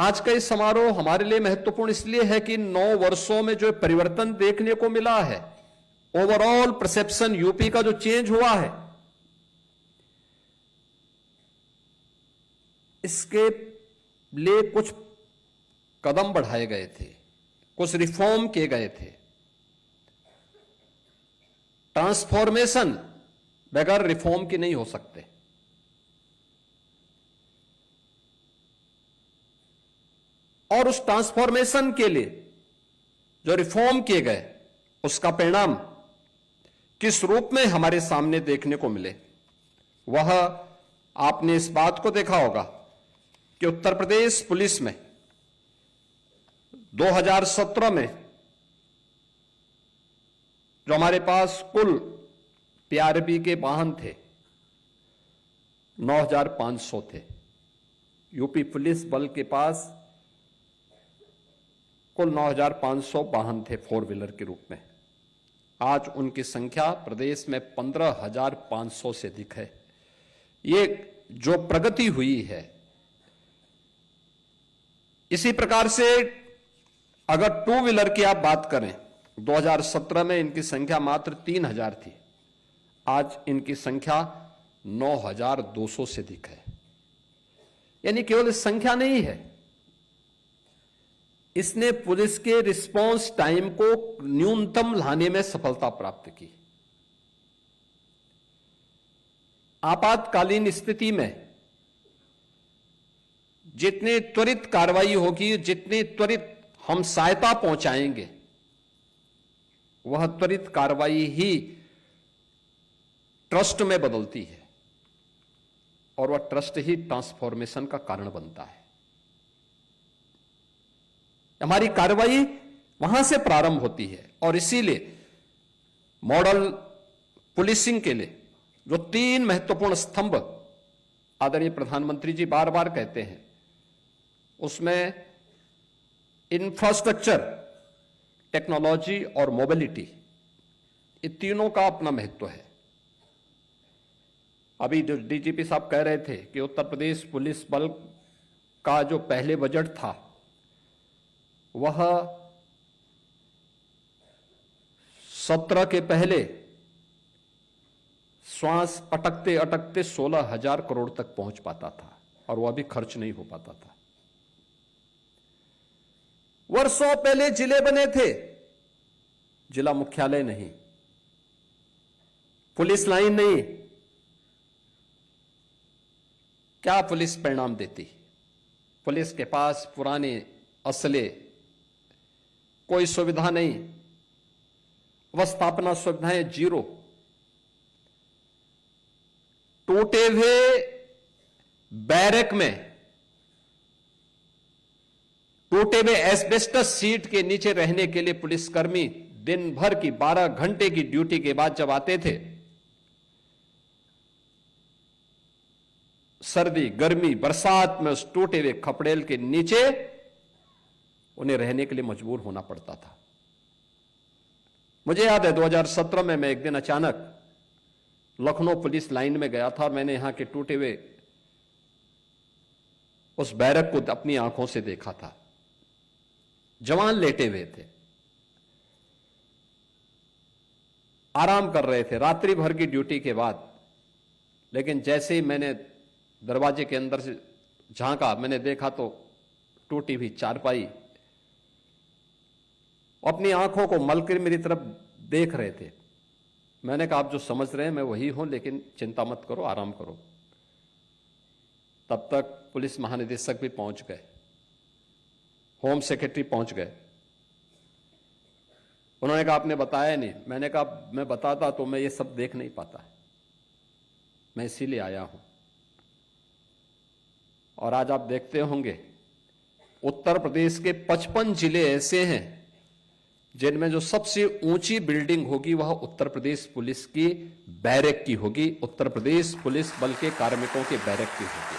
आज का इस समारोह हमारे लिए महत्वपूर्ण इसलिए है कि 9 वर्षों में जो परिवर्तन देखने को मिला है, ओवरऑल परसेप्शन यूपी का जो चेंज हुआ है, इसके लिए कुछ कदम बढ़ाए गए थे, कुछ रिफॉर्म किए गए थे। ट्रांसफॉर्मेशन बगैर रिफॉर्म की नहीं हो सकते। और उस ट्रांसफॉर्मेशन के लिए जो रिफॉर्म किए गए, उसका परिणाम किस रूप में हमारे सामने देखने को मिले, वह आपने इस बात को देखा होगा कि उत्तर प्रदेश पुलिस में 2017 में जो हमारे पास कुल पीआरबी के वाहन थे 9,500 थे। यूपी पुलिस बल के पास कुल 9,500 वाहन थे 4 व्हीलर के रूप में। आज उनकी संख्या प्रदेश में 15,500 से अधिक है। ये जो प्रगति हुई है, इसी प्रकार से अगर 2 व्हीलर की आप बात करें, 2017 में इनकी संख्या मात्र 3,000 थी, आज इनकी संख्या 9,200 से अधिक है। यानी केवल संख्या नहीं है, इसने पुलिस के रिस्पांस टाइम को न्यूनतम लाने में सफलता प्राप्त की। आपातकालीन स्थिति में जितनी त्वरित कार्रवाई होगी, जितनी त्वरित हम सहायता पहुंचाएंगे, वह त्वरित कार्रवाई ही ट्रस्ट में बदलती है और वह ट्रस्ट ही ट्रांसफॉर्मेशन का कारण बनता है। हमारी कार्रवाई वहां से प्रारंभ होती है और इसीलिए मॉडल पुलिसिंग के लिए जो 3 महत्वपूर्ण स्तंभ आदरणीय प्रधानमंत्री जी बार बार कहते हैं, उसमें इंफ्रास्ट्रक्चर, टेक्नोलॉजी और मोबिलिटी, ये तीनों का अपना महत्व है। अभी जो डीजीपी साहब कह रहे थे कि उत्तर प्रदेश पुलिस बल का जो पहले बजट था, वह 17 के पहले श्वास अटकते अटकते 16,000 करोड़ तक पहुंच पाता था और वह भी खर्च नहीं हो पाता था। वर्षों पहले जिले बने थे, जिला मुख्यालय नहीं, पुलिस लाइन नहीं। क्या पुलिस परिणाम देती? पुलिस के पास पुराने असले, कोई सुविधा नहीं, अवस्थापना सुविधाएं जीरो, टूटे हुए बैरक में, टूटे हुए एस्बेस्टस सीट के नीचे रहने के लिए पुलिसकर्मी दिन भर की 12 घंटे की ड्यूटी के बाद जब आते थे, सर्दी, गर्मी, बरसात में उस टूटे हुए खपड़ेल के नीचे उन्हें रहने के लिए मजबूर होना पड़ता था। मुझे याद है 2017 में मैं एक दिन अचानक लखनऊ पुलिस लाइन में गया था और मैंने यहां के टूटे हुए उस बैरक को अपनी आंखों से देखा था। जवान लेटे हुए थे, आराम कर रहे थे रात्रि भर की ड्यूटी के बाद, लेकिन जैसे ही मैंने दरवाजे के अंदर से झांका, मैंने देखा तो टूटी हुई चारपाई, अपनी आंखों को मलकर मेरी तरफ देख रहे थे। मैंने कहा आप जो समझ रहे हैं मैं वही हूं, लेकिन चिंता मत करो, आराम करो। तब तक पुलिस महानिदेशक भी पहुंच गए, होम सेक्रेटरी पहुंच गए। उन्होंने कहा आपने बताया नहीं। मैंने कहा मैं बताता तो मैं ये सब देख नहीं पाता, मैं इसीलिए आया हूं। और आज आप देखते होंगे उत्तर प्रदेश के 55 जिले ऐसे हैं जिनमें जो सबसे ऊंची बिल्डिंग होगी वह उत्तर प्रदेश पुलिस की बैरक की होगी, उत्तर प्रदेश पुलिस बल के कार्मिकों के बैरक की होगी।